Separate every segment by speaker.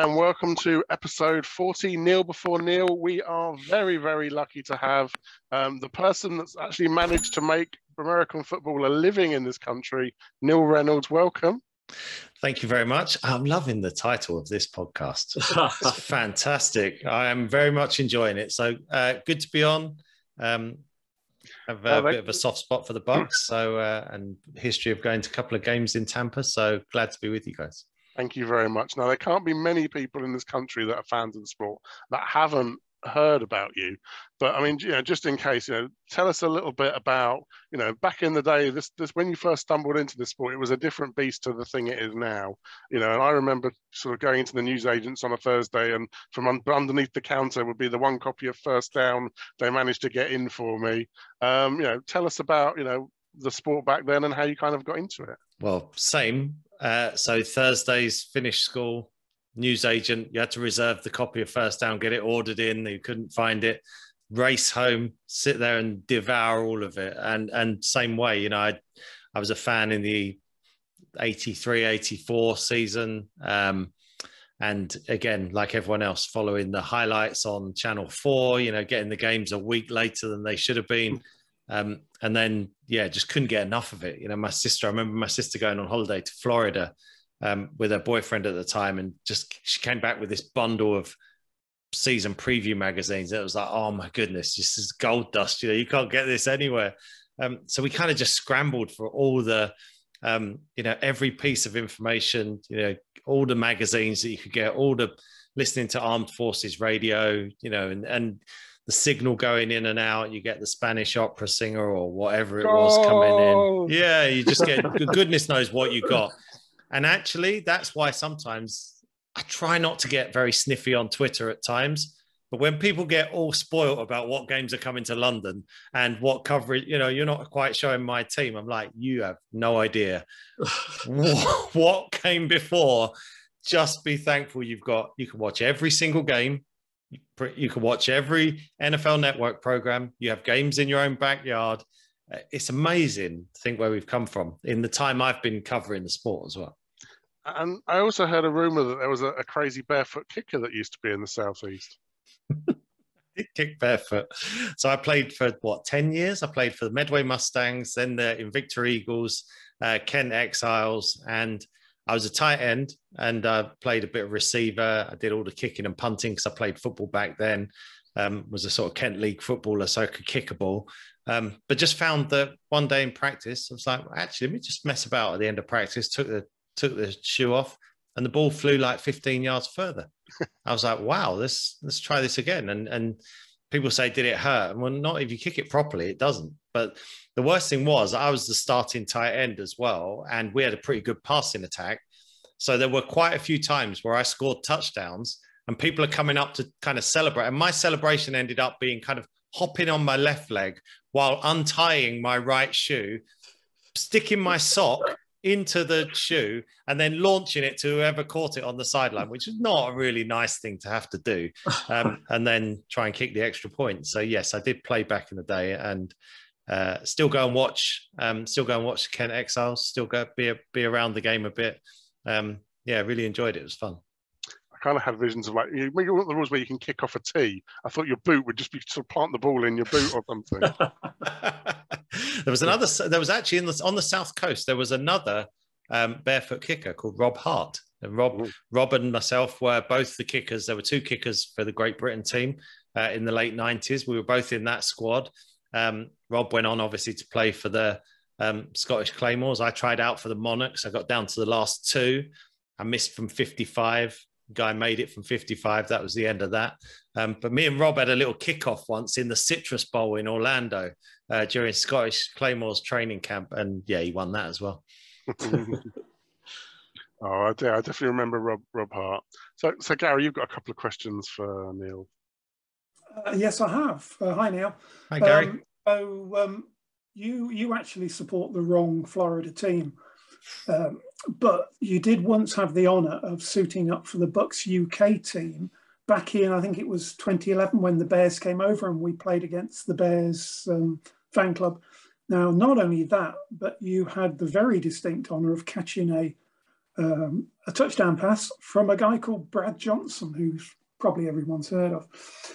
Speaker 1: and welcome to episode 40, Neil Before Neil. We are very, very lucky to have the person that's actually managed to make American football a living in this country, Neil Reynolds. Welcome.
Speaker 2: Thank you very much. I'm loving the title of this podcast. It's fantastic. I am very much enjoying it. So good to be on. Have a bit of a soft spot for the Bucs, so and history of going to a couple of games in Tampa. So glad to be with you guys.
Speaker 1: Thank you very much. Now, there can't be many people in this country that are fans of the sport that haven't heard about you. But I mean, just in case, tell us a little bit about, back in the day, this when you first stumbled into this sport, it was a different beast to the thing it is now. And I remember sort of going into the newsagents on a Thursday, and from underneath the counter would be the one copy of First Down they managed to get in for me. Tell us about, the sport back then and how you kind of got into it.
Speaker 2: Well, same. So Thursdays, finish school, newsagent, you had to reserve the copy of First Down, get it ordered in, you couldn't find it, race home, sit there and devour all of it. And same way, I was a fan in the 83, 84 season. And again, like everyone else, following the highlights on Channel 4, getting the games a week later than they should have been. And then, just couldn't get enough of it. I remember my sister going on holiday to Florida with her boyfriend at the time, and she came back with this bundle of season preview magazines. It was like, oh my goodness, this is gold dust. You can't get this anywhere. So we kind of just scrambled for all the, every piece of information, all the magazines that you could get, all the listening to Armed Forces radio, and the signal going in and out, you get the Spanish opera singer or whatever it was coming in. Yeah, you just get, goodness knows what you got. And actually, that's why sometimes I try not to get very sniffy on Twitter at times. But when people get all spoiled about what games are coming to London and what coverage, you're not quite showing my team. I'm like, you have no idea what came before. Just be thankful you can watch every single game. You can watch every NFL Network program. You have games in your own backyard. It's amazing to think where we've come from in the time I've been covering the sport as well.
Speaker 1: And I also heard a rumor that there was a crazy barefoot kicker that used to be in the Southeast.
Speaker 2: Did kick barefoot. So I played for 10 years? I played for the Medway Mustangs, then the Invicta Eagles, Kent Exiles, and I was a tight end, and I played a bit of receiver. I did all the kicking and punting because I played football back then. Was a sort of Kent League footballer, so I could kick a ball. But just found that one day in practice, I was like, actually, let me just mess about at the end of practice, took the shoe off, and the ball flew like 15 yards further. I was like, wow, let's try this again. And people say, did it hurt? Well, not if you kick it properly, it doesn't. But the worst thing was I was the starting tight end as well, and we had a pretty good passing attack. So there were quite a few times where I scored touchdowns and people are coming up to kind of celebrate. And my celebration ended up being kind of hopping on my left leg while untying my right shoe, sticking my sock into the shoe and then launching it to whoever caught it on the sideline, which is not a really nice thing to have to do. And then try and kick the extra point. So yes, I did play back in the day, and still go and watch the Kent Exiles, still go be around the game a bit. Really enjoyed it. It was fun.
Speaker 1: I kind of had visions of like, you want the rules where you can kick off a tee. I thought your boot would just be sort of plant the ball in your boot or something.
Speaker 2: There was actually on the South Coast, there was another barefoot kicker called Rob Hart. And Rob and myself were both the kickers. There were two kickers for the Great Britain team in the late 90s. We were both in that squad. Rob went on obviously to play for the Scottish Claymores. I tried out for the Monarchs. I got down to the last two. I missed from 55. Guy made it from 55. That was the end of that. But me and Rob had a little kickoff once in the Citrus Bowl in Orlando during Scottish Claymores training camp. And yeah, he won that as well.
Speaker 1: I definitely remember Rob Hart. So Gary, you've got a couple of questions for Neil.
Speaker 3: Yes, I have. Hi, Neil.
Speaker 2: Hi, Gary.
Speaker 3: You actually support the wrong Florida team, but you did once have the honour of suiting up for the Bucs UK team back in, I think it was 2011, when the Bears came over and we played against the Bears fan club. Now, not only that, but you had the very distinct honour of catching a touchdown pass from a guy called Brad Johnson, who's probably everyone's heard of.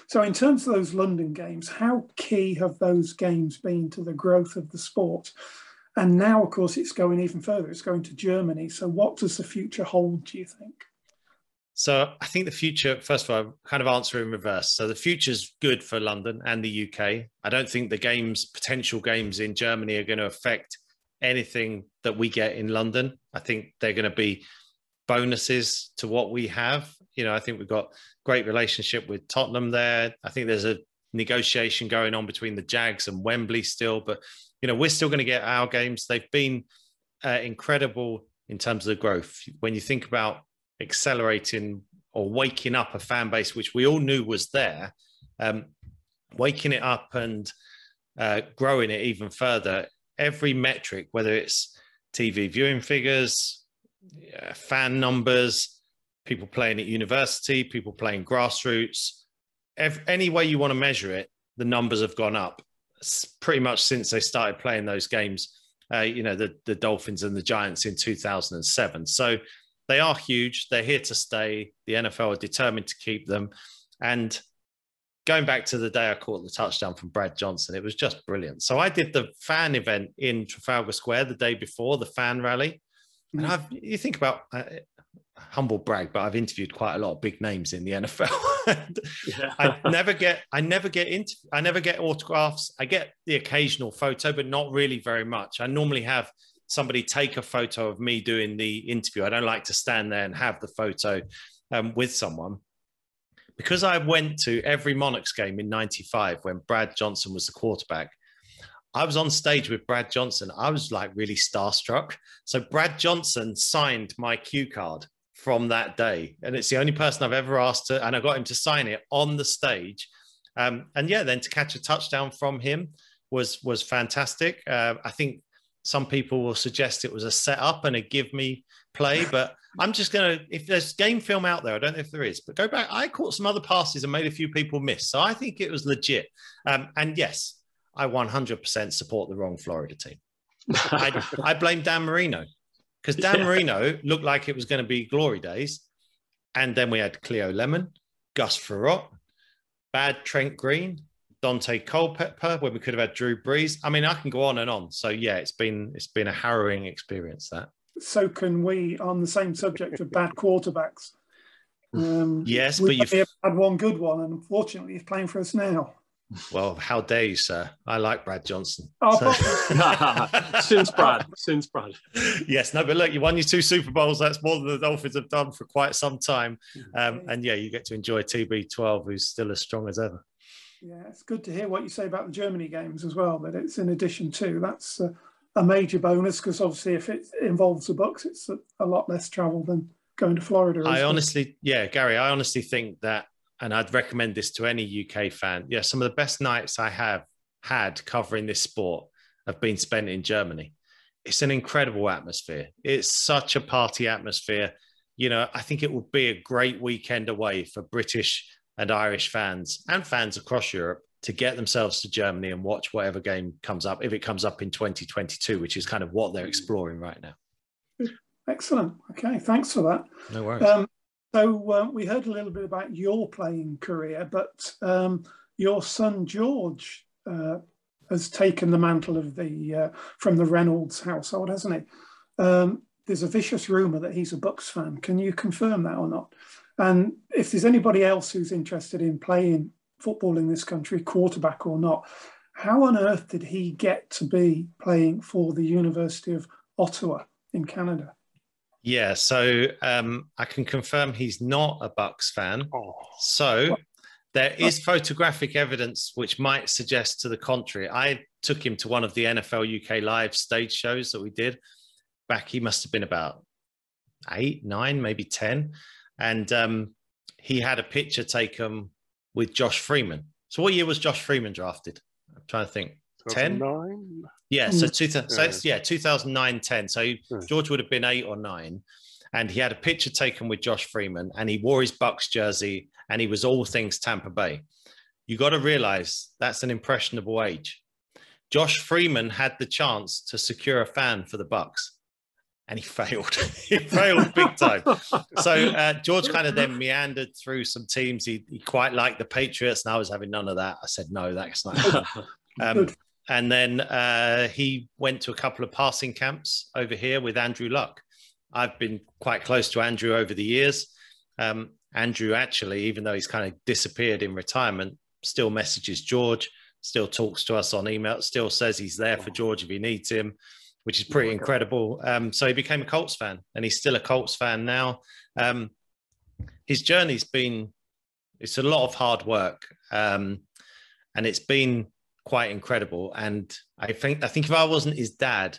Speaker 3: So in terms of those London games, how key have those games been to the growth of the sport? And now, of course, it's going even further. It's going to Germany. So what does the future hold, do you think?
Speaker 2: So I think the future, first of all, I'll kind of answer in reverse. So the future's good for London and the UK. I don't think the games, potential games in Germany are going to affect anything that we get in London. I think they're going to be bonuses to what we have. You know, I think we've got great relationship with Tottenham there. I think there's a negotiation going on between the Jags and Wembley still, but, you know, we're still going to get our games. They've been incredible in terms of the growth. When you think about accelerating or waking up a fan base, which we all knew was there, waking it up and growing it even further, every metric, whether it's TV viewing figures, fan numbers, people playing at university, people playing grassroots, any way you want to measure it, the numbers have gone up pretty much since they started playing those games, you know, the Dolphins and the Giants in 2007. So they are huge. They're here to stay. The NFL are determined to keep them. And going back to the day I caught the touchdown from Brad Johnson, it was just brilliant. So I did the fan event in Trafalgar Square the day before, the fan rally. And you think about, humble brag, but I've interviewed quite a lot of big names in the NFL. I never get autographs. I get the occasional photo, but not really very much. I normally have somebody take a photo of me doing the interview. I don't like to stand there and have the photo with someone. Because I went to every Monarchs game in '95 when Brad Johnson was the quarterback, I was on stage with Brad Johnson. I was like really starstruck. So Brad Johnson signed my cue card from that day. And it's the only person I've ever asked to, and I got him to sign it on the stage. And yeah, then to catch a touchdown from him was fantastic. I think some people will suggest it was a setup and a give me play, but I'm just going to, if there's game film out there, I don't know if there is, but go back. I caught some other passes and made a few people miss. So I think it was legit. And yes, I 100% support the wrong Florida team. I blame Dan Marino because Dan Marino looked like it was going to be glory days. And then we had Cleo Lemon, Gus Frerotte, bad Trent Green, Dante Culpepper, when we could have had Drew Brees. I mean, I can go on and on. So yeah, it's been a harrowing experience, that. So
Speaker 3: can we, on the same subject of bad quarterbacks.
Speaker 2: Yes, but you've
Speaker 3: had one good one, and unfortunately he's playing for us now.
Speaker 2: Well, how dare you, sir? I like Brad Johnson.
Speaker 4: Since Brad.
Speaker 2: Yes, no, but look, you won your 2 Super Bowls. That's more than the Dolphins have done for quite some time. And yeah, you get to enjoy TB12, who's still as strong as ever.
Speaker 3: Yeah, it's good to hear what you say about the Germany games as well, that it's in addition to. That's a major bonus, because obviously if it involves the Bucs, it's a lot less travel than going to Florida.
Speaker 2: Gary, I honestly think that, and I'd recommend this to any UK fan. Yeah, some of the best nights I have had covering this sport have been spent in Germany. It's an incredible atmosphere. It's such a party atmosphere. You know, I think it would be a great weekend away for British and Irish fans and fans across Europe to get themselves to Germany and watch whatever game comes up, if it comes up in 2022, which is kind of what they're exploring right now.
Speaker 3: Excellent. Okay, thanks for that.
Speaker 2: No worries.
Speaker 3: So we heard a little bit about your playing career, but your son George has taken the mantle of from the Reynolds household, hasn't he? There's a vicious rumour that he's a Bucs fan. Can you confirm that or not? And if there's anybody else who's interested in playing football in this country, quarterback or not, how on earth did he get to be playing for the University of Ottawa in Canada?
Speaker 2: Yeah, so I can confirm he's not a Bucs fan. So there is photographic evidence which might suggest to the contrary. I took him to one of the NFL UK live stage shows that we did back. He must have been about 8, 9, maybe 10. And he had a picture taken with Josh Freeman. So what year was Josh Freeman drafted? I'm trying to think. 10?
Speaker 1: 2009?
Speaker 2: Yeah, so 2009, 10. So George would have been 8 or 9. And he had a picture taken with Josh Freeman, and he wore his Bucs jersey, and he was all things Tampa Bay. You got to realize that's an impressionable age. Josh Freeman had the chance to secure a fan for the Bucs. and he failed. He failed big time. So George kind of then meandered through some teams. He quite liked the Patriots, and I was having none of that. I said, no, that's not happening. And then he went to a couple of passing camps over here with Andrew Luck. I've been quite close to Andrew over the years. Andrew actually, even though he's kind of disappeared in retirement, still messages George, still talks to us on email, still says he's there for George if he needs him, which is pretty incredible. So he became a Colts fan, and he's still a Colts fan now. His journey's it's a lot of hard work, and it's been quite incredible. And I think if I wasn't his dad,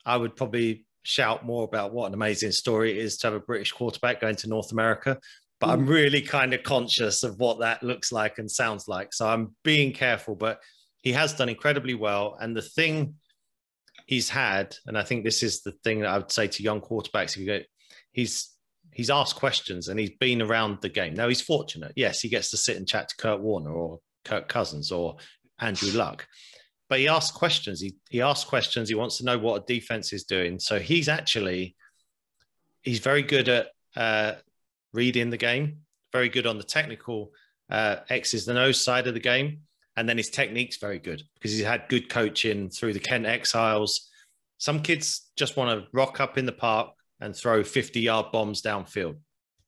Speaker 2: I would probably shout more about what an amazing story it is to have a British quarterback going to North America. But I'm really kind of conscious of what that looks like and sounds like. So I'm being careful, but he has done incredibly well. And the thing he's had, and I think this is the thing that I would say to young quarterbacks, he's asked questions and he's been around the game. Now, he's fortunate. Yes, he gets to sit and chat to Kurt Warner or Kirk Cousins or Andrew Luck. But he asks questions. He asks questions. He wants to know what a defense is doing. So he's very good at reading the game, very good on the technical X's and O's side of the game. And then his technique's very good because he's had good coaching through the Kent Exiles. Some kids just want to rock up in the park and throw 50-yard bombs downfield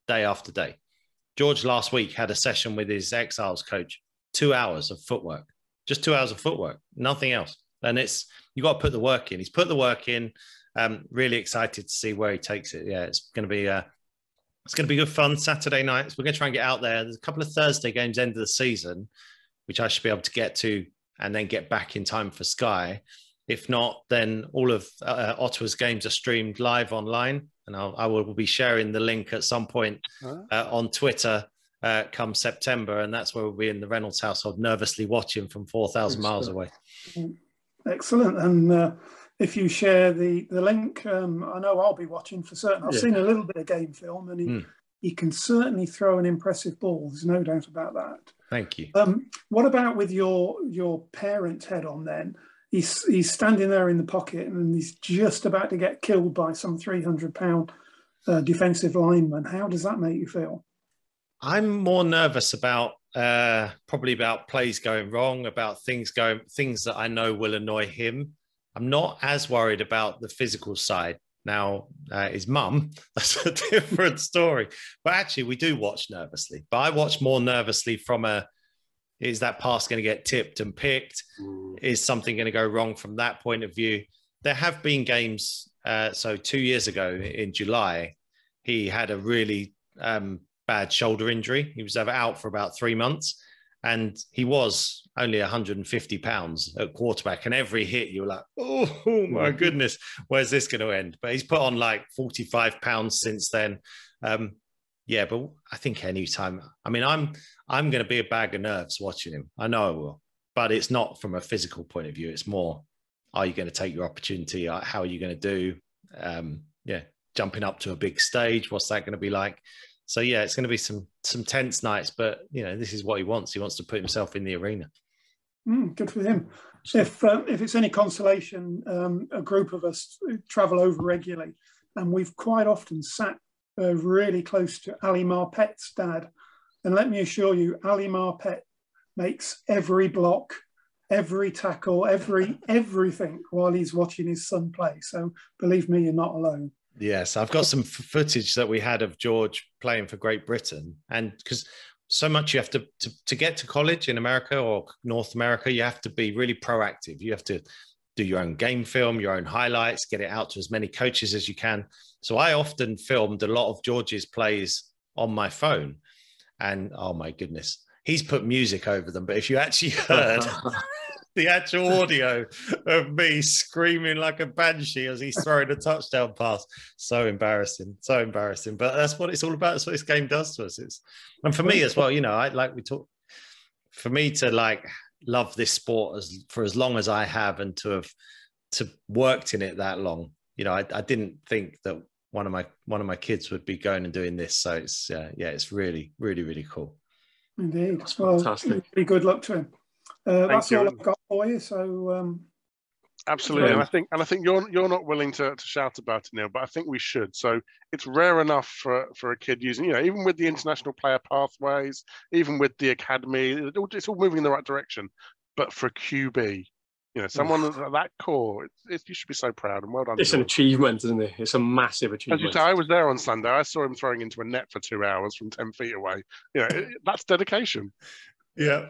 Speaker 2: day after day. George last week had a session with his Exiles coach, 2 hours of footwork, just 2 hours of footwork, nothing else. And you got to put the work in. He's put the work in. Really excited to see where he takes it. Yeah, it's going to be good fun Saturday nights. We're going to try and get out there. There's a couple of Thursday games end of the season, which I should be able to get to and then get back in time for Sky. If not, then all of Ottawa's games are streamed live online, and I will be sharing the link at some point on Twitter come September, and that's where we'll be in the Reynolds household, nervously watching from 4,000 miles away.
Speaker 3: Excellent. And if you share the link, I know I'll be watching for certain. I've seen a little bit of game film, and he can certainly throw an impressive ball. There's no doubt about that.
Speaker 2: Thank you.
Speaker 3: What about with your parent's head on then? He's standing there in the pocket and he's just about to get killed by some 300-pound defensive lineman. How does that make you feel?
Speaker 2: I'm more nervous about probably about plays going wrong, about things that I know will annoy him. I'm not as worried about the physical side. Now, his mum, that's a different story. But actually, we do watch nervously. But I watch more nervously from is that pass going to get tipped and picked? Is something going to go wrong from that point of view? There have been games. So 2 years ago in July, he had a really bad shoulder injury. He was out for about 3 months. And he was only 150 pounds at quarterback. And every hit, you were like, oh my goodness, where's this going to end? But he's put on like 45 pounds since then. Yeah, but I think anytime, I mean, I'm going to be a bag of nerves watching him. I know I will. But it's not from a physical point of view. It's more, are you going to take your opportunity? How are you going to do? Jumping up to a big stage. What's that going to be like? So, yeah, it's going to be some tense nights, but, this is what he wants. He wants to put himself in the arena.
Speaker 3: Good for him. If it's any consolation, a group of us travel over regularly, and we've quite often sat really close to Ali Marpet's dad. And let me assure you, Ali Marpet makes every block, every tackle, everything while he's watching his son play. So believe me, you're not alone.
Speaker 2: Yes, I've got some footage that we had of George playing for Great Britain. And because so much you have to get to college in America or North America, you have to be really proactive. You have to do your own game film, your own highlights, get it out to as many coaches as you can. So I often filmed a lot of George's plays on my phone. And oh my goodness, he's put music over them. But if you actually heard the actual audio of me screaming like a banshee as he's throwing a touchdown pass, so embarrassing. But that's what it's all about. That's what this game does to us. And for me as well, for me to love this sport for as long as I have, and to have worked in it that long, I didn't think that one of my kids would be going and doing this. So it's it's really, really, really cool.
Speaker 3: Indeed.
Speaker 4: That's fantastic.
Speaker 3: Really good luck to him. That's all I've got for you. So
Speaker 1: Absolutely, and I think you're not willing to shout about it, Neil, but I think we should. So it's rare enough for a kid using, even with the international player pathways, even with the academy, it's all moving in the right direction. But for a QB, someone at that core, you should be so proud and well done.
Speaker 4: It's an achievement, isn't it? It's a massive achievement.
Speaker 1: As you say, I was there on Sunday. I saw him throwing into a net for 2 hours from 10 feet away. That's dedication.
Speaker 2: Yeah.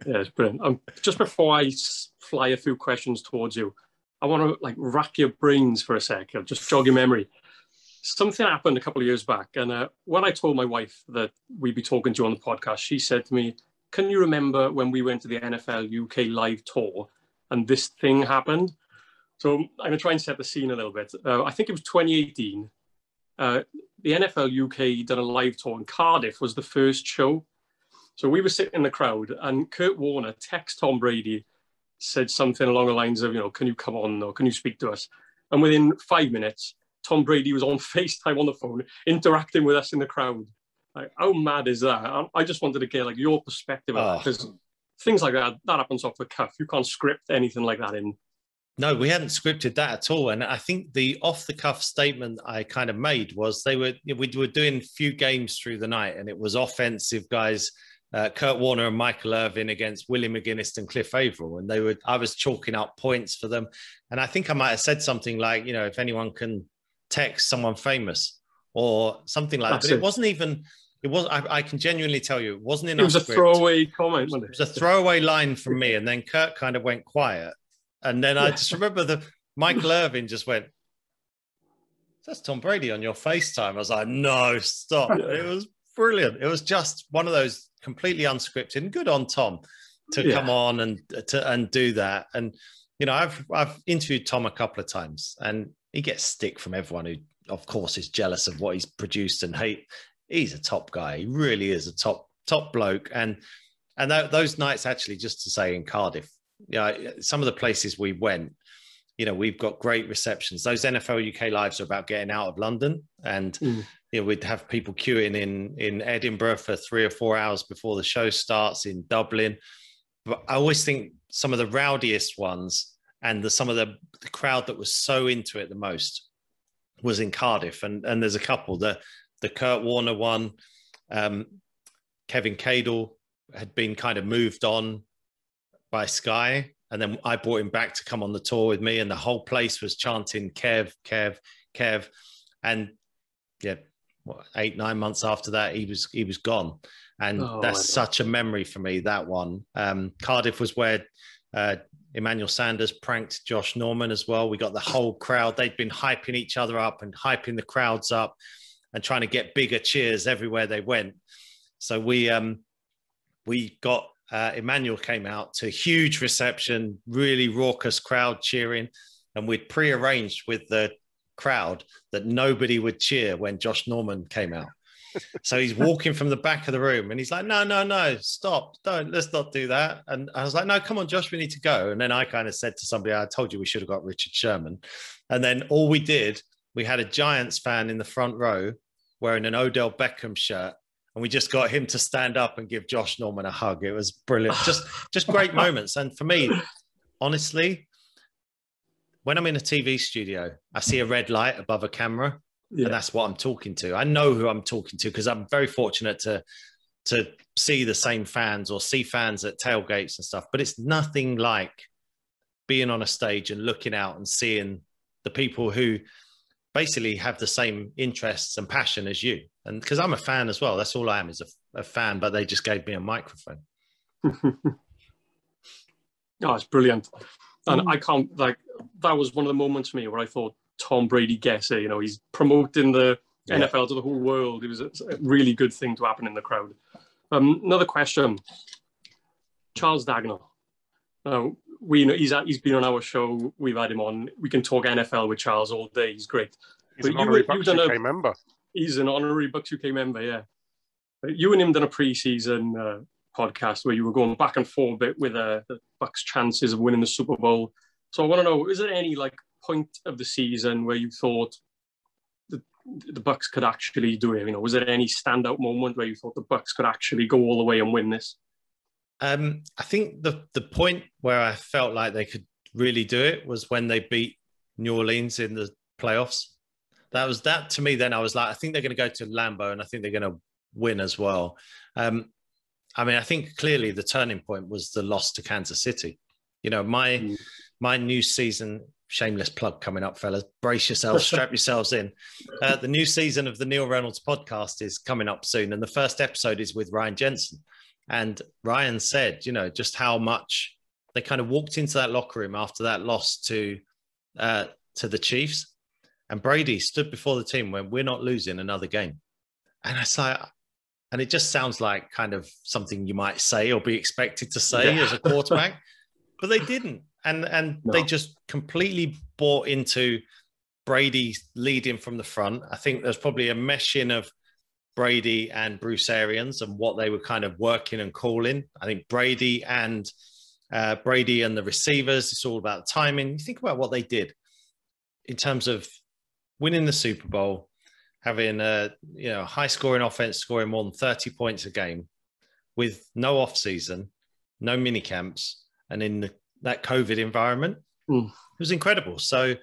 Speaker 4: Yeah, it's brilliant. Just before I fly a few questions towards you, I want to rack your brains for a sec. I'll just jog your memory. Something happened a couple of years back, and when I told my wife that we'd be talking to you on the podcast, she said to me, "Can you remember when we went to the NFL UK live tour and this thing happened?" So I'm going to try and set the scene a little bit. I think it was 2018. The NFL UK did a live tour, and Cardiff was the first show. So we were sitting in the crowd, and Kurt Warner texted Tom Brady, said something along the lines of, can you come on, or can you speak to us? And within 5 minutes, Tom Brady was on FaceTime on the phone, interacting with us in the crowd. How mad is that? I just wanted to get your perspective on that, because things like that happens off the cuff. You can't script anything like that in.
Speaker 2: No, we hadn't scripted that at all. And I think the off-the-cuff statement I kind of made was we were doing a few games through the night, and it was offensive guys, Kurt Warner and Michael Irvin against Willie McGinnis and Cliff Averill. And I was chalking up points for them. And I think I might have said something like, if anyone can text someone famous or something like that. But it wasn't even, I can genuinely tell you, it wasn't enough.
Speaker 4: It was a throwaway comment, wasn't it?
Speaker 2: It was a throwaway line from me. And then Kurt kind of went quiet. And then I just remember Michael Irvin just went, "That's Tom Brady on your FaceTime." I was like, "No, stop." It was brilliant. It was just one of those completely unscripted, and good on Tom to come on and do that. And, I've interviewed Tom a couple of times, and he gets stick from everyone who, of course, is jealous of what he's produced and hate. He's a top guy. He really is a top bloke. And those nights, actually, just to say, in Cardiff, some of the places we went, we've got great receptions. Those NFL UK lives are about getting out of London, and we'd have people queuing in Edinburgh for 3 or 4 hours before the show starts, in Dublin. But I always think some of the rowdiest ones and some of the crowd that was so into it the most was in Cardiff. And there's a couple. The Kurt Warner one, Kevin Cadle had been kind of moved on by Sky, and then I brought him back to come on the tour with me, and the whole place was chanting Kev, Kev, Kev. And 8-9 months after that, he was gone. And that's such a memory for me, that one. Cardiff was where Emmanuel Sanders pranked Josh Norman as well. We got the whole crowd. They'd been hyping each other up and hyping the crowds up and trying to get bigger cheers everywhere they went. So we got Emmanuel came out to huge reception, really raucous crowd cheering. And we'd prearranged with the crowd that nobody would cheer when Josh Norman came out. So he's walking from the back of the room, and he's like, no, stop, let's not do that. And I was like, no, come on, Josh, we need to go. And then I kind of said to somebody, I told you we should have got Richard Sherman. And then all we did, we had a Giants fan in the front row wearing an Odell Beckham shirt, and we just got him to stand up and give Josh Norman a hug. It was brilliant. Just great moments. And for me, honestly, when I'm in a TV studio, I see a red light above a camera, and that's what I'm talking to. I know who I'm talking to, because I'm very fortunate to see the same fans or see fans at tailgates and stuff. But it's nothing like being on a stage and looking out and seeing the people who basically have the same interests and passion as you. And because I'm a fan as well, that's all I am, is a fan, but they just gave me a microphone.
Speaker 4: It's brilliant. And I can't, that was one of the moments for me where I thought, Tom Brady gets it. He's promoting the NFL to the whole world. It was a really good thing to happen in the crowd. Another question. Charles Dagnall. We know he's been on our show. We've had him on. We can talk NFL with Charles all day. He's great.
Speaker 1: He's an honorary Bucs UK member.
Speaker 4: He's an honorary Bucs UK member, yeah. You and him done a pre-season podcast where you were going back and forth a bit with the Bucs' chances of winning the Super Bowl. So I want to know, is there any point of the season where you thought the Bucs could actually do it? Was there any standout moment where you thought the Bucs could actually go all the way and win this?
Speaker 2: I think the point where I felt like they could really do it was when they beat New Orleans in the playoffs. That to me. Then I was like, I think they're going to go to Lambeau, and I think they're going to win as well. I mean, I think clearly the turning point was the loss to Kansas City. You know, my new season. Shameless plug coming up, fellas. Brace yourselves, strap yourselves in. The new season of the Neil Reynolds podcast is coming up soon, and the first episode is with Ryan Jensen. And Ryan said, you know, just how much they kind of walked into that locker room after that loss to the Chiefs, and Brady stood before the team when we're not losing another game. And it's like, and it just sounds like kind of something you might say or be expected to say as a quarterback, but they didn't. And they just completely bought into Brady leading from the front. I think there's probably a meshing of Brady and Bruce Arians and what they were kind of working and calling. I think Brady and the receivers, it's all about timing. You think about what they did in terms of winning the Super Bowl, having a high scoring offense, scoring more than 30 points a game with no off season, no mini camps, and in that COVID environment. It was incredible. So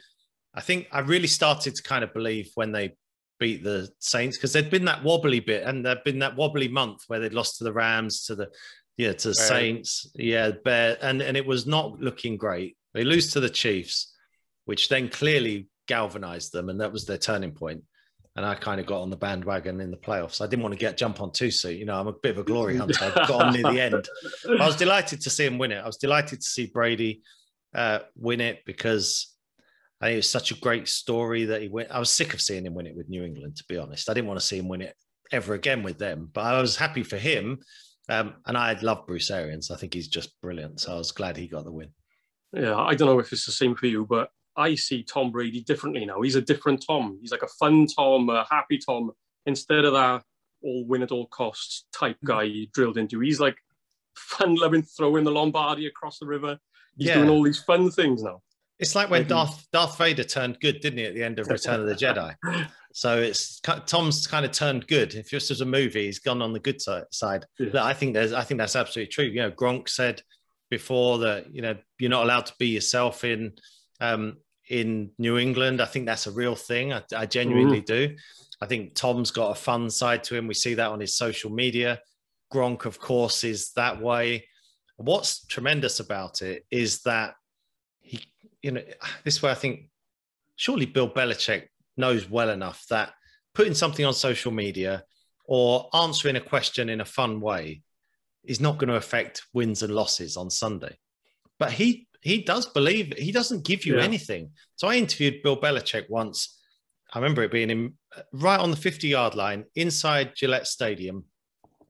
Speaker 2: I think I really started to kind of believe when they beat the Saints, because there'd been that wobbly bit, and there'd been that wobbly month where they'd lost to the Rams, to the Saints, Bear, and it was not looking great. They lose to the Chiefs, which then clearly galvanized them, and that was their turning point. And I kind of got on the bandwagon in the playoffs. I didn't want to jump on too soon. You know, I'm a bit of a glory hunter. I got on near the end. But I was delighted to see him win it. I was delighted to see Brady win it, because I think it was such a great story that he win. I was sick of seeing him win it with New England, to be honest. I didn't want to see him win it ever again with them. But I was happy for him. And I love Bruce Arians. I think he's just brilliant. So I was glad he got the win.
Speaker 4: Yeah, I don't know if it's the same for you, but I see Tom Brady differently now. He's a different Tom. He's like a fun Tom, a happy Tom, instead of that all win at all costs type guy he drilled into. He's like fun-loving, throwing the Lombardi across the river. He's doing all these fun things now.
Speaker 2: It's like when Darth Vader turned good, didn't he, at the end of Return of the Jedi? So Tom's kind of turned good. If this was a movie, he's gone on the good side. Yeah. I think that's absolutely true. You know, Gronk said before that, you know, you're not allowed to be yourself in New England. I think that's a real thing. I genuinely do. I think Tom's got a fun side to him. We see that on his social media. Gronk, of course, is that way. What's tremendous about it is that he, you know, this way I think surely Bill Belichick knows well enough that putting something on social media or answering a question in a fun way is not going to affect wins and losses on Sunday. But he does believe, he doesn't give you anything. So I interviewed Bill Belichick once. I remember it being right on the 50-yard line inside Gillette Stadium.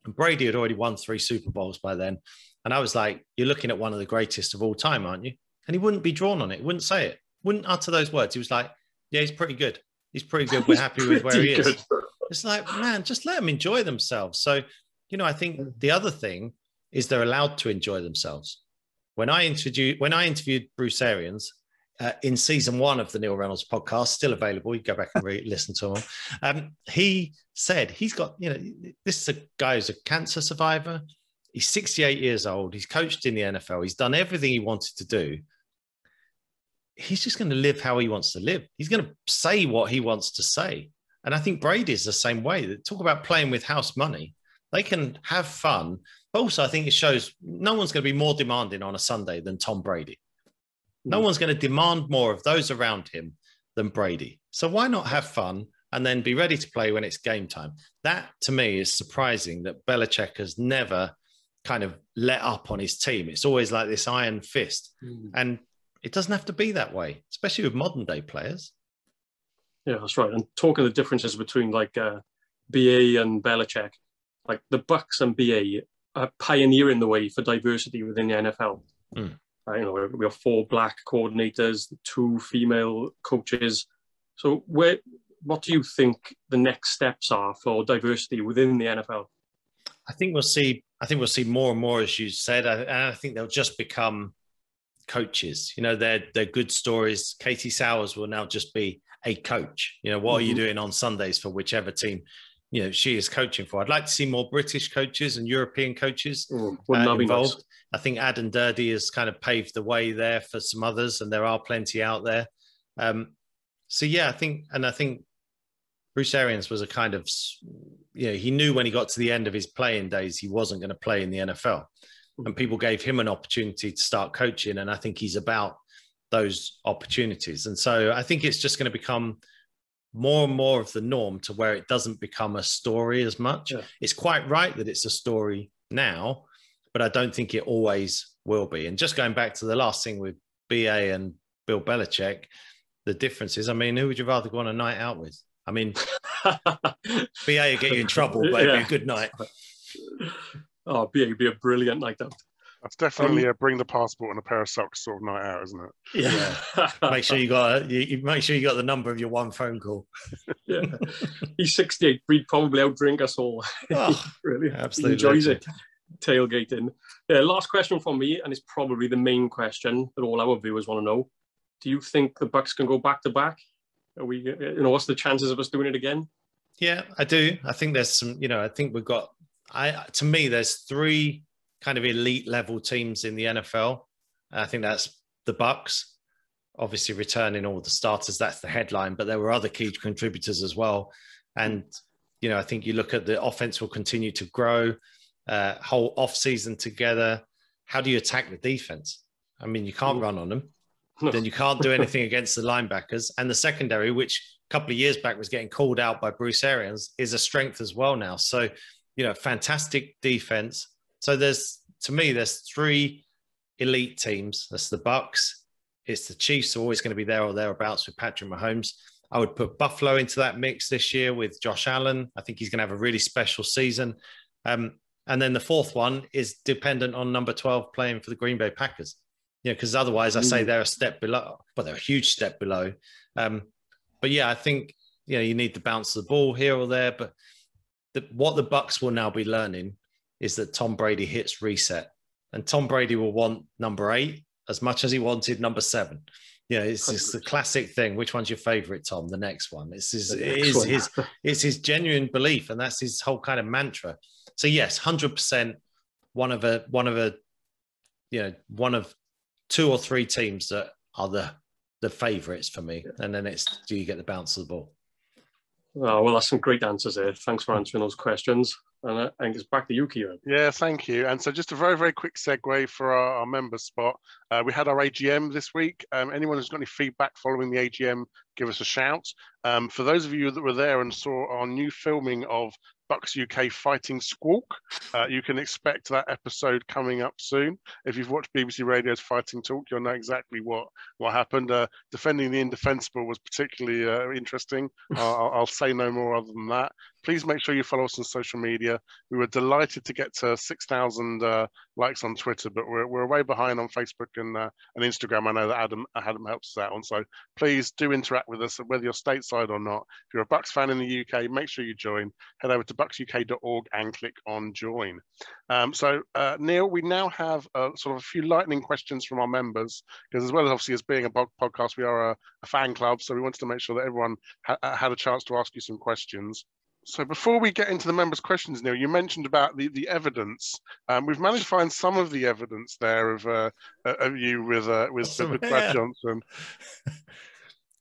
Speaker 2: And Brady had already won 3 Super Bowls by then. And I was like, you're looking at one of the greatest of all time, aren't you? And he wouldn't be drawn on it. He wouldn't say it. Wouldn't utter those words. He was like, yeah, he's pretty good. He's pretty good. We're happy with where he is. It's like, man, just let them enjoy themselves. So, you know, I think the other thing is they're allowed to enjoy themselves. When I interviewed Bruce Arians in season 1 of the Neil Reynolds podcast, still available, you go back and listen to him. He said he's got, you know, this is a guy who's a cancer survivor. He's 68 years old. He's coached in the NFL. He's done everything he wanted to do. He's just going to live how he wants to live. He's going to say what he wants to say. And I think Brady's the same way. Talk about playing with house money. They can have fun. But also, I think it shows no one's going to be more demanding on a Sunday than Tom Brady. No one's going to demand more of those around him than Brady. So why not have fun and then be ready to play when it's game time? That, to me, is surprising that Belichick has never kind of let up on his team. It's always like this iron fist. And it doesn't have to be that way, especially with modern day players.
Speaker 4: Yeah, that's right. And talking the differences between like BA and Belichick, like the Bucs and BA are pioneering the way for diversity within the NFL. You know, we have 4 black coordinators, 2 female coaches. So what do you think the next steps are for diversity within the NFL?
Speaker 2: I think we'll see more and more, as you said. I think they'll just become coaches. You know, they're good stories. Katie Sowers will now just be a coach. You know, what are you doing on Sundays for whichever team she is coaching for. I'd like to see more British coaches and European coaches involved. Nice. I think Adam Durdy has kind of paved the way there for some others, and there are plenty out there. So yeah, I think Bruce Arians was a kind of, he knew when he got to the end of his playing days, he wasn't going to play in the NFL, and people gave him an opportunity to start coaching. And I think he's about those opportunities. And so I think it's just going to become more and more of the norm to where it doesn't become a story as much. Yeah. It's quite right that it's a story now, but I don't think it always will be. And just going back to the last thing with BA and Bill Belichick, the difference is, I mean, who would you rather go on a night out with? I mean, BA will get you in trouble, but it'd be a good night.
Speaker 4: Oh, BA would be a brilliant night out.
Speaker 1: That's definitely a bring the passport and a pair of socks sort of night out, isn't it?
Speaker 2: Yeah. Make sure you got the number of your one phone call.
Speaker 4: Yeah. He's 68. He'd probably outdrink us all.
Speaker 2: Oh,
Speaker 4: really,
Speaker 2: absolutely.
Speaker 4: He enjoys it. Tailgating. Last question from me, and it's probably the main question that all our viewers want to know. Do you think the Bucs can go back to back? Are we? What's the chances of us doing it again?
Speaker 2: Yeah, I do. I think there's some. I think we've got. To me, there's 3 kind of elite level teams in the NFL. I think that's the Bucs, obviously returning all the starters. That's the headline, but there were other key contributors as well. And, I think you look at the offense will continue to grow, whole off season together. How do you attack the defense? I mean, you can't run on them. No. Then you can't do anything against the linebackers. And the secondary, which a couple of years back was getting called out by Bruce Arians, is a strength as well now. So, fantastic defense. So there's 3 elite teams. That's the Bucs. It's the Chiefs are always going to be there or thereabouts with Patrick Mahomes. I would put Buffalo into that mix this year with Josh Allen. I think he's going to have a really special season. And then the 4th one is dependent on number 12 playing for the Green Bay Packers. Because otherwise I say they're a step below, but they're a huge step below. But yeah, I think, you need the bounce of the ball here or there. But what the Bucs will now be learning is that Tom Brady hits reset, and Tom Brady will want number 8 as much as he wanted number 7. It's just the classic thing. Which one's your favorite, Tom? The next one. It's his genuine belief, and that's his whole kind of mantra. So yes, 100%. One of 2 or 3 teams that are the favourites for me, and then it's do you get the bounce of the ball?
Speaker 4: Oh, well, that's some great answers there. Thanks for answering those questions. And I think it's back to you, Kieran.
Speaker 1: Yeah, thank you. And so just a very, very quick segue for our members spot. We had our AGM this week. Anyone who's got any feedback following the AGM, give us a shout. For those of you that were there and saw our new filming of Bucs UK Fighting Squawk, you can expect that episode coming up soon. If you've watched BBC Radio's Fighting Talk, you'll know exactly what happened. Defending the indefensible was particularly interesting. I'll say no more other than that. Please make sure you follow us on social media. We were delighted to get to 6,000 likes on Twitter, but we're way behind on Facebook and Instagram. I know that Adam helps us out on. So please do interact with us, whether you're stateside or not. If you're a Bucs fan in the UK, make sure you join. Head over to bucsuk.org and click on join. Neil, we now have sort of a few lightning questions from our members, because as well as obviously as being a podcast, we are a fan club. So we wanted to make sure that everyone had a chance to ask you some questions. So before we get into the members' questions, Neil, you mentioned about the evidence. We've managed to find some of the evidence there of you with Brad Johnson.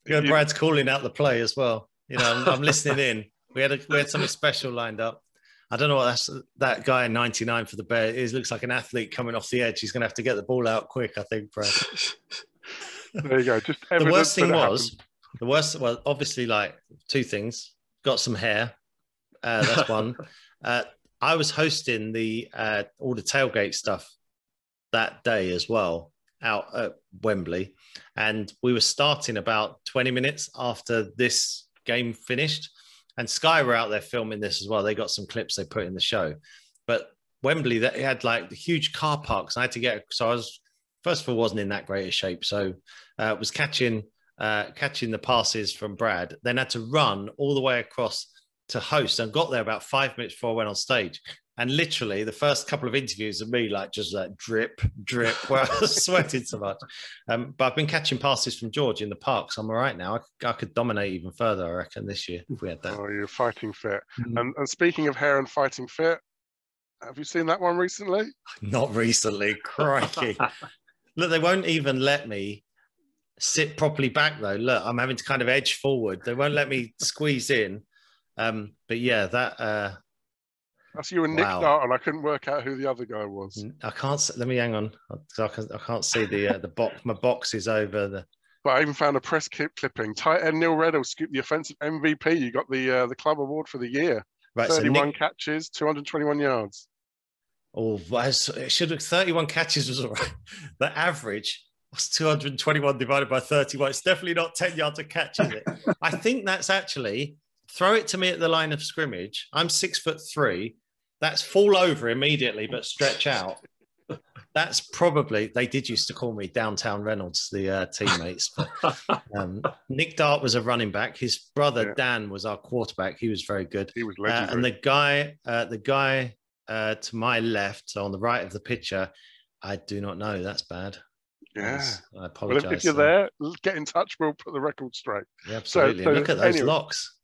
Speaker 2: Yeah, Brad's calling out the play as well. I'm listening in. We had something special lined up. I don't know what that guy in 99 for the Bears is. Looks like an athlete coming off the edge. He's going to have to get the ball out quick, I think, Brad.
Speaker 1: There you go. Just
Speaker 2: the worst thing was, well, obviously, like 2 things. Got some hair. That's one. I was hosting all the tailgate stuff that day as well out at Wembley, and we were starting about 20 minutes after this game finished, and Sky were out there filming this as well. They got some clips they put in the show, but Wembley, that had like the huge car parks. I had to get, so I was, first of all, wasn't in that great a shape, so was catching the passes from Brad, then had to run all the way across to host, and got there about 5 minutes before I went on stage. And literally the first couple of interviews of me, like just like drip, drip, where I was sweating so much. But I've been catching passes from George in the park, so I'm all right now. I could dominate even further, I reckon, this year if we had that.
Speaker 1: Oh, you're fighting fit. And speaking of hair and fighting fit, have you seen that one recently?
Speaker 2: Not recently, crikey. Look, they won't even let me sit properly back, though. Look, I'm having to kind of edge forward. They won't let me squeeze in. But yeah, that...
Speaker 1: That's you and Nick Dart, and I couldn't work out who the other guy was.
Speaker 2: I can't. Let me hang on. I can't see the box. My box is over the.
Speaker 1: But I even found a press clipping. Tight end Neil Reynolds scooped the offensive MVP. You got the club award for the year. Right, 31 catches, 221 yards.
Speaker 2: Oh, it should have 31 catches was all right. The average was 221 divided by 31. It's definitely not 10 yards a catch, is it? I think that's actually. Throw it to me at the line of scrimmage. I'm 6'3". That's fall over immediately, but stretch out. That's probably, they did used to call me Downtown Reynolds, the teammates. But, Nick Dart was a running back. His brother, Dan, was our quarterback. He was very good.
Speaker 1: He was legendary.
Speaker 2: And the guy to my left, so on the right of the picture, I do not know. That's bad.
Speaker 1: Yeah.
Speaker 2: I apologize.
Speaker 1: Well, if you're there, get in touch. We'll put the record straight.
Speaker 2: Yeah, absolutely. So look at those locks.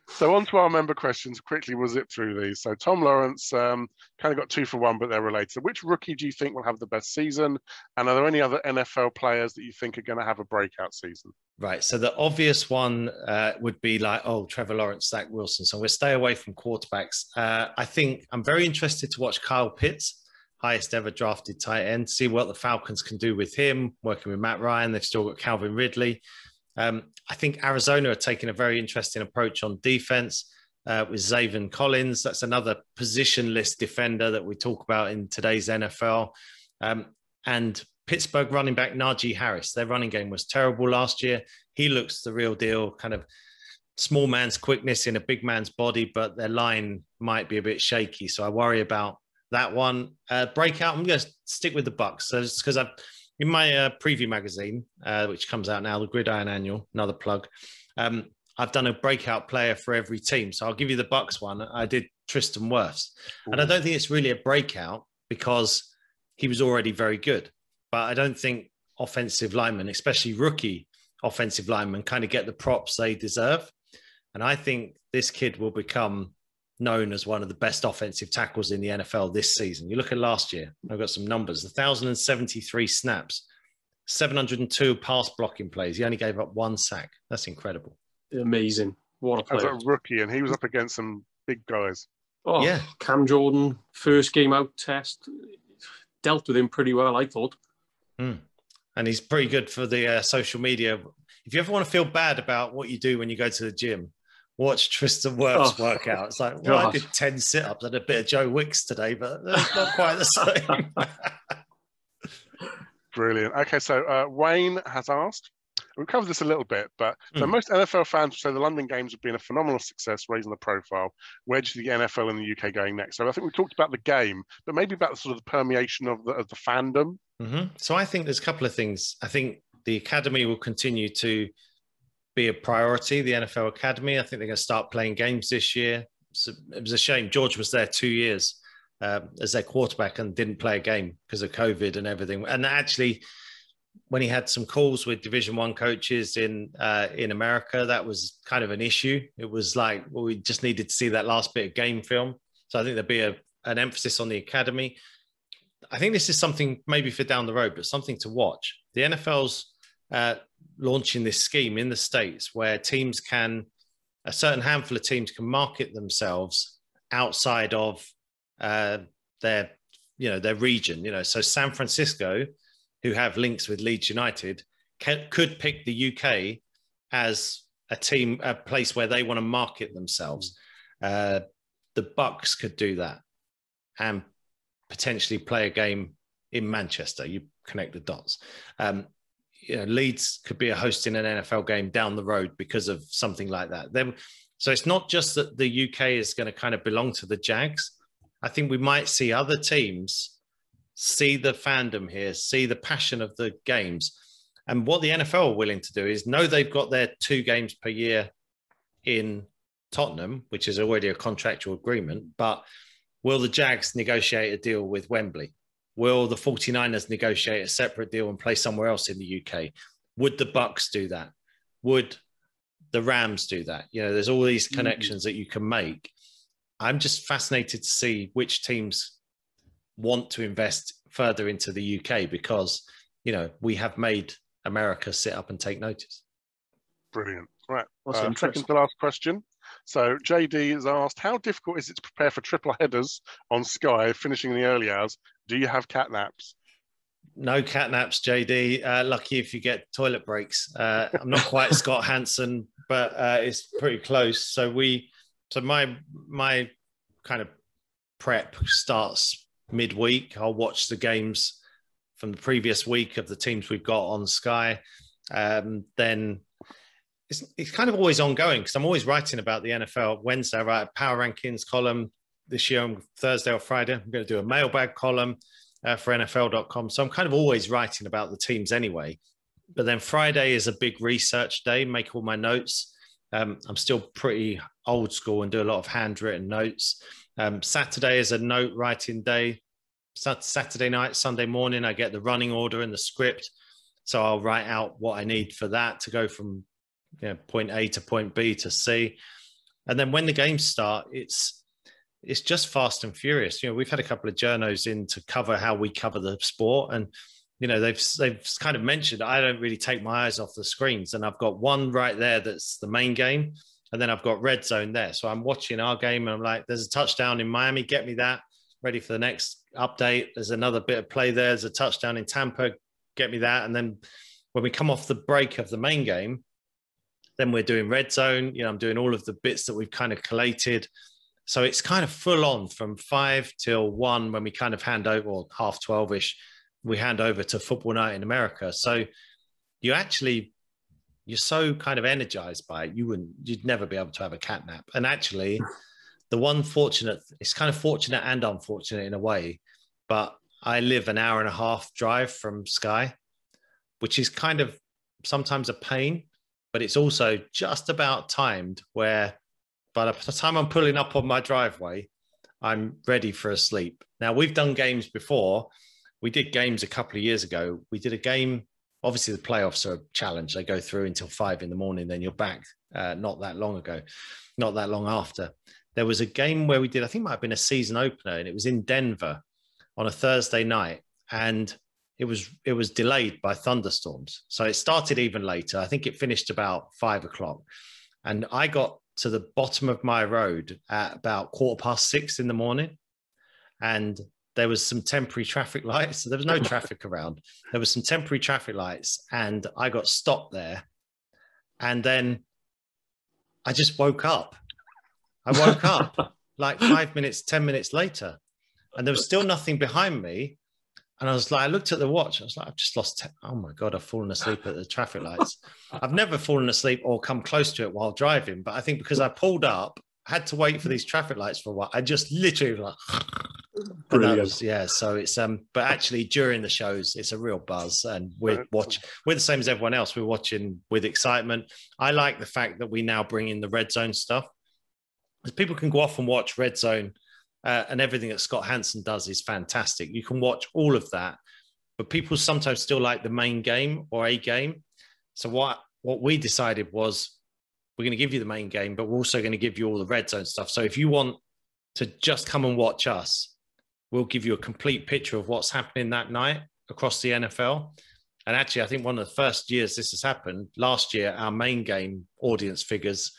Speaker 1: So on to our member questions. Quickly, we'll zip through these. So Tom Lawrence kind of got 2 for 1, but they're related. Which rookie do you think will have the best season? And are there any other NFL players that you think are going to have a breakout season?
Speaker 2: Right. So the obvious one would be like, Trevor Lawrence, Zach Wilson. So we'll stay away from quarterbacks. I think I'm very interested to watch Kyle Pitts, highest ever drafted tight end, see what the Falcons can do with him, working with Matt Ryan. They've still got Calvin Ridley. I think Arizona are taking a very interesting approach on defense with Zaven Collins. That's another positionless defender that we talk about in today's NFL. And Pittsburgh running back Najee Harris. Their running game was terrible last year. He looks the real deal, kind of small man's quickness in a big man's body, but their line might be a bit shaky. So I worry about that one. Breakout, I'm going to stick with the Bucs. So it's because in my preview magazine, which comes out now, the Gridiron Annual, another plug, I've done a breakout player for every team. So I'll give you the Bucs one. I did Tristan Wirfs. Ooh. And I don't think it's really a breakout because he was already very good. But I don't think offensive linemen, especially rookie offensive linemen, kind of get the props they deserve. And I think this kid will become known as one of the best offensive tackles in the NFL this season. You look at last year, I've got some numbers, 1,073 snaps, 702 pass blocking plays. He only gave up 1 sack. That's incredible.
Speaker 4: Amazing. What a player.
Speaker 1: As a rookie, and he was up against some big guys.
Speaker 4: Oh, yeah. Cam Jordan, first game out test, dealt with him pretty well, I thought.
Speaker 2: And he's pretty good for the social media. If you ever want to feel bad about what you do when you go to the gym, watch Tristan Wirfs work out. It's like, well, I did 10 sit-ups and a bit of Joe Wicks today, but it's not quite the same.
Speaker 1: Brilliant. Okay, so Wayne has asked, we covered this a little bit, but so most NFL fans say the London Games have been a phenomenal success, raising the profile. Where do you see the NFL in the UK going next? So I think we talked about the game, but maybe about sort of the permeation of the fandom.
Speaker 2: So I think there's a couple of things. I think the academy will continue to be a priority, the NFL Academy. I think they're going to start playing games this year. So it was a shame. George was there 2 years as their quarterback and didn't play a game because of COVID and everything. And actually, when he had some calls with Division I coaches in America, that was kind of an issue. It was like, well, we just needed to see that last bit of game film. So I think there'll be an emphasis on the academy. I think this is something maybe for down the road, but something to watch. The NFL's launching this scheme in the States where a certain handful of teams can market themselves outside of their region. So San Francisco, who have links with Leeds United, could pick the UK as a place where they want to market themselves. The Bucs could do that and potentially play a game in Manchester. You connect the dots. Leeds could be a host in an NFL game down the road because of something like that. So it's not just that the UK is going to kind of belong to the Jags. I think we might see other teams see the fandom here, see the passion of the games. And what the NFL are willing to do is know they've got their 2 games per year in Tottenham, which is already a contractual agreement, but Will the Jags negotiate a deal with Wembley? Will the 49ers negotiate a separate deal and play somewhere else in the UK? Would the Bucs do that? Would the Rams do that? You know, there's all these connections that you can make. I'm just fascinated to see which teams want to invest further into the UK because, you know, we have made America sit up and take notice.
Speaker 1: Brilliant. Right. Second to last question. So JD has asked, how difficult is it to prepare for triple headers on Sky, finishing in the early hours? Do you have cat naps?
Speaker 2: No cat naps, JD. Lucky if you get toilet breaks. I'm not quite Scott Hansen, but it's pretty close. So my kind of prep starts midweek. I'll watch the games from the previous week of the teams we've got on Sky. Then it's kind of always ongoing because I'm always writing about the NFL. Wednesday, I write a power rankings column. This year on Thursday or Friday, I'm going to do a mailbag column for NFL.com. So I'm kind of always writing about the teams anyway. But then Friday is a big research day, make all my notes. I'm still pretty old school and do a lot of handwritten notes. Saturday is a note writing day. Saturday night, Sunday morning, I get the running order and the script. So I'll write out what I need for that to go from point A to point B to C. And then when the games start, it's just fast and furious. You know, we've had a couple of journos in to cover how we cover the sport. And, you know, they've kind of mentioned, I don't really take my eyes off the screens. And I've got one right there that's the main game. And then I've got red zone there. So I'm watching our game and I'm like, there's a touchdown in Miami. Get me that. Ready for the next update. There's another bit of play there. There's a touchdown in Tampa. Get me that. And then when we come off the break of the main game, then we're doing red zone. You know, I'm doing all of the bits that we've kind of collated. So it's kind of full on from 5 till 1 when we kind of hand over, or 12:30-ish, we hand over to Football Night in America. So you're so kind of energized by it. You'd never be able to have a cat nap. And actually, it's kind of fortunate and unfortunate in a way, but I live an hour and a half drive from Sky, which is kind of sometimes a pain, but it's also just about timed where by the time I'm pulling up on my driveway, I'm ready for a sleep. Now, we've done games before. We did games a couple of years ago. We did a game. Obviously, the playoffs are a challenge. They go through until 5 a.m. Then you're back not that long after. There was a game where we did, I think it might have been a season opener, and it was in Denver on a Thursday night. And it was delayed by thunderstorms. So it started even later. I think it finished about 5 o'clock. And I got to the bottom of my road at about 6:15 in the morning. And there was some temporary traffic lights. So there was no traffic around. There was some temporary traffic lights and I got stopped there. And then I just woke up. I woke up like 5 minutes, 10 minutes later, and there was still nothing behind me. And I was like, I looked at the watch. I was like, I've just lost. Oh my God, I've fallen asleep at the traffic lights. I've never fallen asleep or come close to it while driving. But I think because I pulled up, had to wait for these traffic lights for a while. I just literally was like, so it's, but actually during the shows, it's a real buzz, and we're the same as everyone else. We're watching with excitement. I like the fact that we now bring in the red zone stuff, because people can go off and watch red zone. And everything that Scott Hansen does is fantastic. You can watch all of that, but people sometimes still like the main game or a game. So what we decided was we're going to give you the main game, but we're also going to give you all the red zone stuff. So if you want to just come and watch us, we'll give you a complete picture of what's happening that night across the NFL. And actually, I think one of the first years this has happened, last year, our main game audience figures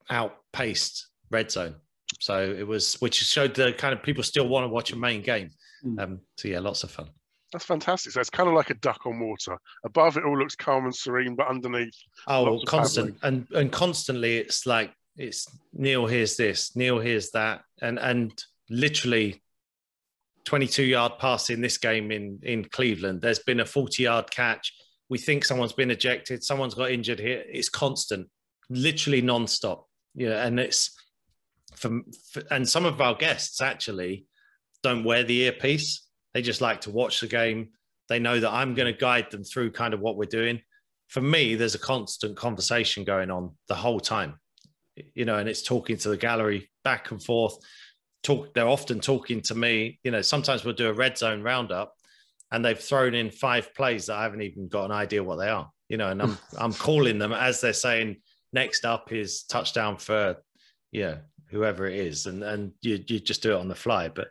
Speaker 2: outpaced red zone. So it was, which showed the kind of people still want to watch a main game. So yeah, lots of fun.
Speaker 1: That's fantastic. So it's kind of like a duck on water. Above it all looks calm and serene, but underneath,
Speaker 2: constant and constantly, it's like it's Neil hears this, Neil hears that, and literally 22-yard pass in this game in Cleveland. There's been a 40-yard catch. We think someone's been ejected. Someone's got injured here. It's constant, literally non-stop. Yeah, and it's. And some of our guests actually don't wear the earpiece. They just like to watch the game. They know that I'm going to guide them through kind of what we're doing. For me, there's a constant conversation going on the whole time, and it's talking to the gallery back and forth. they're often talking to me. You know, sometimes we'll do a red zone roundup and they've thrown in 5 plays that I haven't even got an idea what they are, you know, and I'm calling them as they're saying, next up is touchdown for, whoever it is. And you just do it on the fly. But,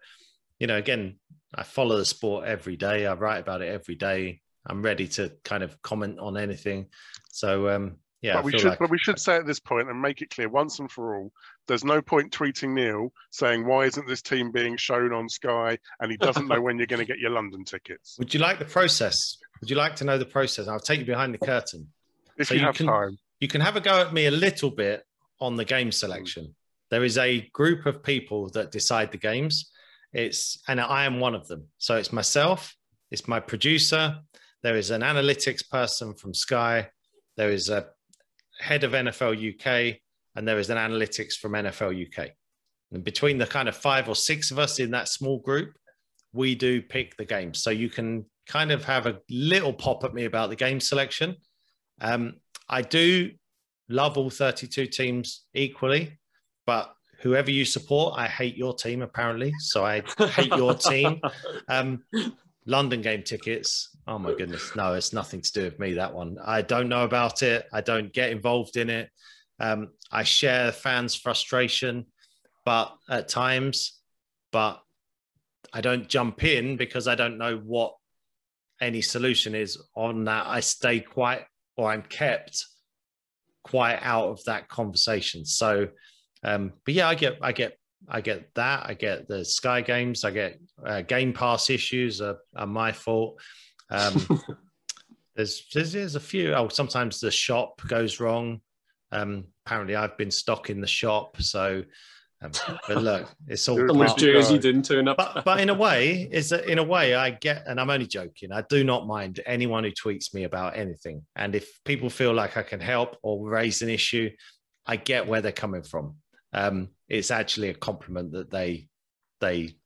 Speaker 2: you know, again, I follow the sport every day. I write about it every day. I'm ready to kind of comment on anything. So,
Speaker 1: but we should say at this point and make it clear once and for all, there's no point tweeting Neil saying, why isn't this team being shown on Sky? And he doesn't know when you're going to get your London tickets.
Speaker 2: Would you like the process? Would you like to know the process? I'll take you behind the curtain.
Speaker 1: If you have time.
Speaker 2: You can have a go at me a little bit on the game selection. There is a group of people that decide the games. And I am one of them. So it's myself, it's my producer. There is an analytics person from Sky. There is a head of NFL UK, and there is an analytics from NFL UK. And between the kind of 5 or 6 of us in that small group, we do pick the games. So you can kind of have a little pop at me about the game selection. I do love all 32 teams equally, but whoever you support, I hate your team apparently. So I hate your team. London game tickets. Oh my goodness. No, it's nothing to do with me, that one. I don't know about it. I don't get involved in it. I share fans' frustration, but at times, but I don't jump in because I don't know what any solution is on that. I stay quiet, or I'm kept quite out of that conversation. So, but yeah, I get that. I get the Sky games. I get Game Pass issues are my fault. There's a few. Oh, sometimes the shop goes wrong. Apparently, I've been stocking the shop. So, but look, it's all.
Speaker 4: Someone's jersey didn't turn up.
Speaker 2: But in a way, I get, and I'm only joking. I do not mind anyone who tweets me about anything. And if people feel like I can help or raise an issue, I get where they're coming from. It's actually a compliment that they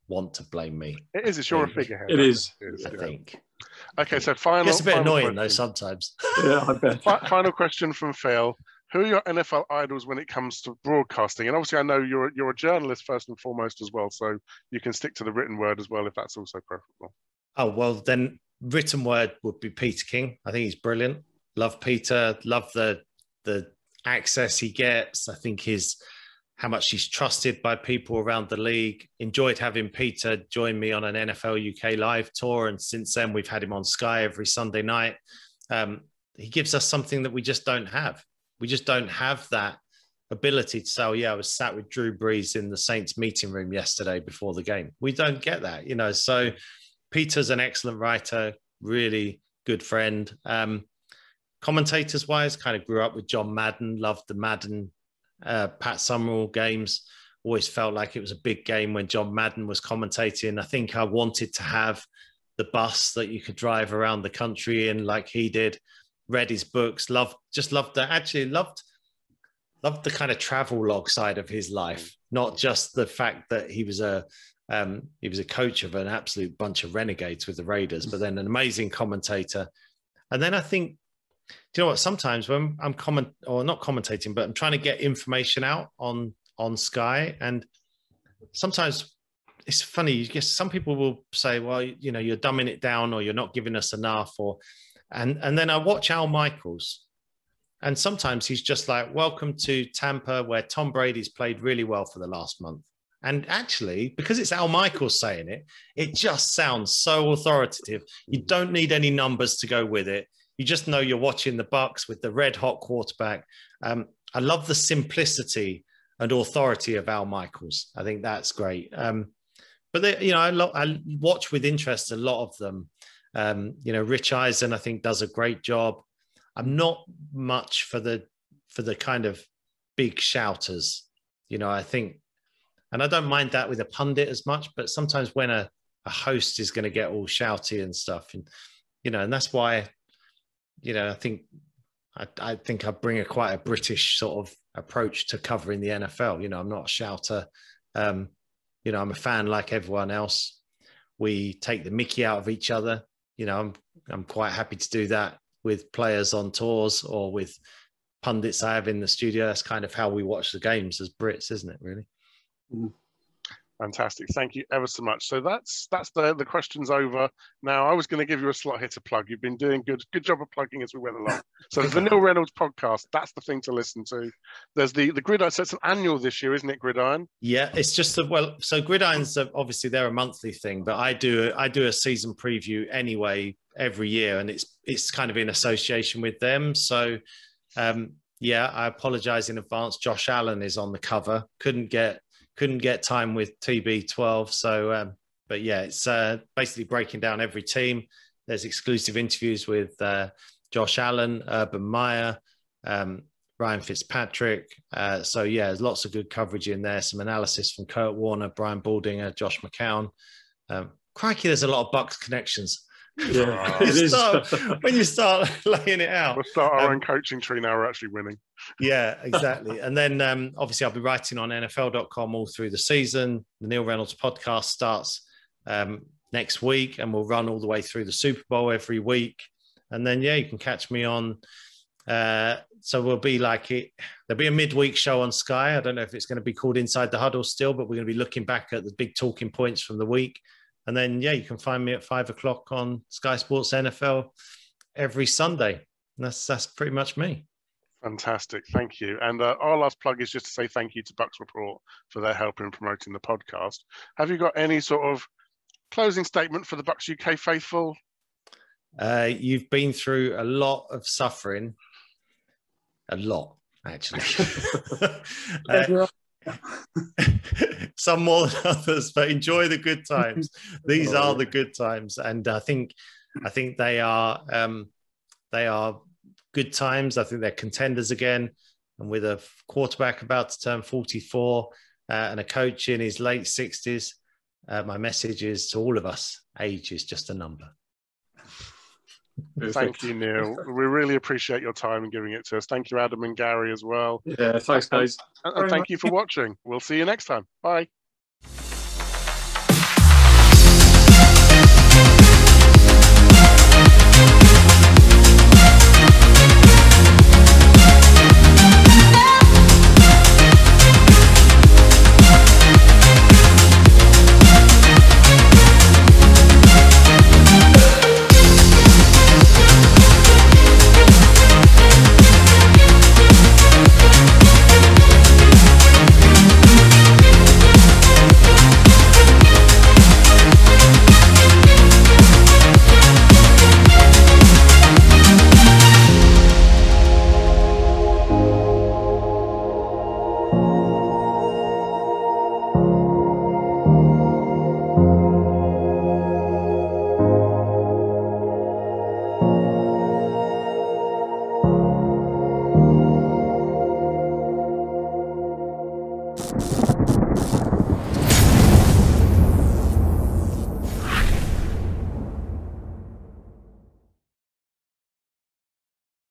Speaker 2: want to blame me.
Speaker 1: It is. It's your figurehead.
Speaker 4: It is.
Speaker 2: I think.
Speaker 1: Okay, so final.
Speaker 2: It's a bit annoying
Speaker 1: question.
Speaker 2: though sometimes.
Speaker 4: Yeah, I bet.
Speaker 1: Final question from Phil. Who are your NFL idols when it comes to broadcasting? And obviously, I know you're a journalist first and foremost as well, so you can stick to the written word as well if that's also preferable.
Speaker 2: Oh well, then written word would be Peter King. I think he's brilliant. Love Peter. Love the access he gets. I think how much he's trusted by people around the league. Enjoyed having Peter join me on an NFL UK live tour. And since then, we've had him on Sky every Sunday night. He gives us something that we just don't have. We just don't have that ability to say, oh, yeah, I was sat with Drew Brees in the Saints meeting room yesterday before the game. We don't get that, you know. So Peter's an excellent writer, really good friend. Commentators-wise, kind of grew up with John Madden, loved the Madden Pat Summerall games. Always felt like it was a big game when John Madden was commentating. I think I wanted to have the bus that you could drive around the country in like he did. Read his books, loved the kind of travel log side of his life, not just the fact that he was a coach of an absolute bunch of renegades with the Raiders, but then an amazing commentator. And then I think, do you know what? Sometimes when I'm not commentating, but I'm trying to get information out on Sky, and sometimes it's funny. You guess some people will say, "Well, you know, you're dumbing it down, or you're not giving us enough," and then I watch Al Michaels, and sometimes he's just like, "Welcome to Tampa, where Tom Brady's played really well for the last month." And actually, because it's Al Michaels saying it, it just sounds so authoritative. You don't need any numbers to go with it. You just know you're watching the Bucs with the red hot quarterback. I love the simplicity and authority of Al Michaels. I think that's great. But I watch with interest a lot of them. Rich Eisen, I think, does a great job. I'm not much for the kind of big shouters. I think, and I don't mind that with a pundit as much, but sometimes when a host is going to get all shouty and stuff, and that's why, I think I bring quite a British sort of approach to covering the NFL. I'm not a shouter. I'm a fan like everyone else. We take the mickey out of each other. I'm quite happy to do that with players on tours or with pundits I have in the studio. That's kind of how we watch the games as Brits, isn't it, really?
Speaker 1: Fantastic. Thank you ever so much. So that's the questions over. Now, I was going to give you a slot here to plug. You've been doing good job of plugging as we went along. So there's the Neil Reynolds podcast. That's the thing to listen to. There's the Gridiron. So it's an annual this year, isn't it, Gridiron?
Speaker 2: Yeah, it's just so Gridiron's obviously they're a monthly thing, but I do a season preview anyway every year, and it's kind of in association with them. So yeah, I apologize in advance. Josh Allen is on the cover. Couldn't get time with TB12. So, but yeah, it's basically breaking down every team. There's exclusive interviews with Josh Allen, Urban Meyer, Ryan Fitzpatrick. So yeah, there's lots of good coverage in there. Some analysis from Kurt Warner, Brian Baldinger, Josh McCown. Crikey, there's a lot of Bucs connections.
Speaker 4: Yeah,
Speaker 2: when you start laying it out.
Speaker 1: We'll start our own coaching tree now. We're actually winning.
Speaker 2: Yeah, exactly. And then obviously I'll be writing on NFL.com all through the season. The Neil Reynolds podcast starts next week, and we'll run all the way through the Super Bowl every week. And then, yeah, you can catch me on. So we'll be there'll be a midweek show on Sky. I don't know if it's going to be called Inside the Huddle still, but we're going to be looking back at the big talking points from the week. And then, yeah, you can find me at 5 o'clock on Sky Sports NFL every Sunday. And that's pretty much me.
Speaker 1: Fantastic. Thank you. And our last plug is just to say thank you to Bucs Report for their help in promoting the podcast. Have you got any sort of closing statement for the Bucs UK faithful?
Speaker 2: You've been through a lot of suffering. A lot, actually. Some more than others, but enjoy the good times. These are the good times, and I think they are good times. I think they're contenders again, and with a quarterback about to turn 44 and a coach in his late 60s, my message is to all of us: age is just a number.
Speaker 1: Thank you, Neil. We really appreciate your time and giving it to us. Thank you, Adam and Gary, as well.
Speaker 4: Yeah, thanks, guys.
Speaker 1: And thank you for watching. We'll see you next time. Bye.